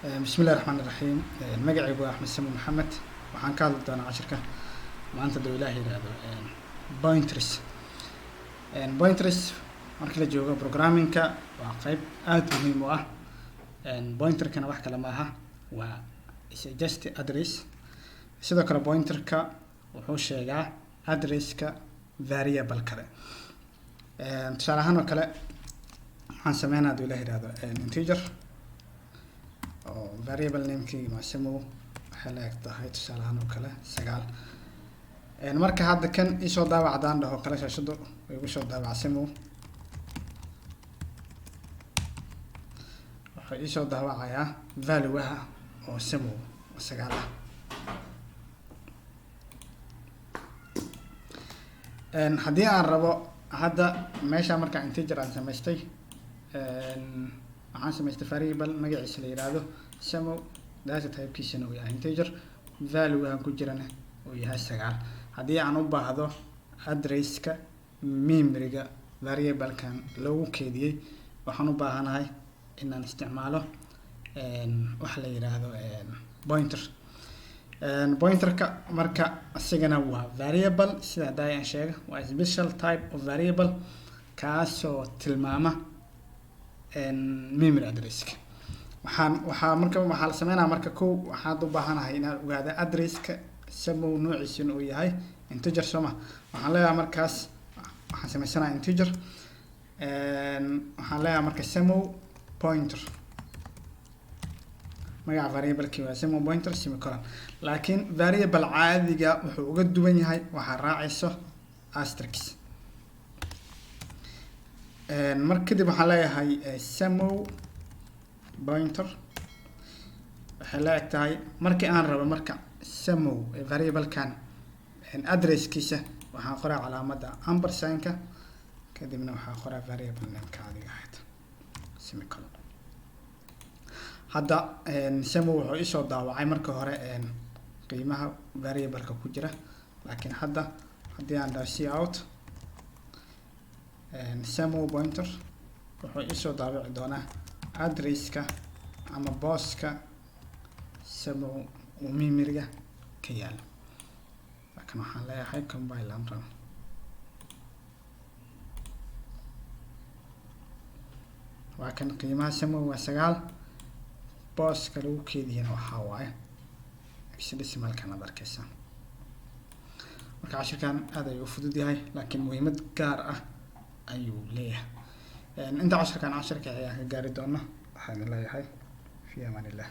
بسم الله الرحمن الرحيم. مقعي أبو أحمد سمو محمد وحان كادل دونا عشركة maanta doo ilaahay yiraahdo pointers pointers marka la joogo programmingka waa qayb aad muhiim u ah pointerkana wax kale ma aha waa suggest address sidoo kale pointerka wuxuu sheegaa addresska variable kale tusaale ahaan oo kale waxaan sameynaa doo ilaahay yiraahdo integer oo variable namekii ma sameeyo waxa la egtahay tusaale ahaan oo kale 9 marka hadda kan isoo daawacdaan dhaho kala shaashado way ugu soo daawacsamoo waxa isoo daawacayaa value-ha oo samo 9 haddii aan rabo hadda meesha marka integer aan samaystay waxaan samaystay variable magaciisa la yiraahdo samo data type-kiisana uu yahay integer value-ha ku jirana uu yahay 9 haddii aan u baahdo addresska memory-ga variable-kan lagu keediyay waxaan u baahanahay inaan isticmaalo waxa la yiraahdo pointer pointerka marka asigana waa variable sida aan sheegay waa special type of variable kaasoo tilmaama memory addresska waxaa la sameynaa marka waxaad u baahanahay inaad ogaado addresska samo noociisuna uu yahay integer soma waxaan leeyahay markaas waxaan sameysanayaa integer waxaan leeyahay marka samo pointer magaca variable-kii waa samo pointer semicolon laakiin variable caadiga wuxuu uga duwan yahay waxaa raacayso asterisk marka kadib waxaan leeyahay samo pointer waxay la eg tahay markii aan rabo marka samo variable-kan addresskiisa waxaan qoraa calaamadda ampersandka kadibna waxaan qoraa variable name-ka adiga ahayd semicolon hadda samo wuxuu isoo daawacay marka hore qiimaha variable-ka ku jira laakiin hadda haddii aan dhaho cout samo pointer wuxuu isoo daawici doonaa addresska ama booska samo memory-ga ka yaala laakiin waxaan leeyahay compile and run waa kan qiimaha samo waa 9 booska lagu keediyana waxaa waaye hexadecimal-kan aad arkaysaa marka cashirkan aad ayuu u fudud yahay laakiin muhiimad gaar ah ayuu leeyahay inta cashirkan ayaan ka gaari doona waxaan leeyahay fi amaan illah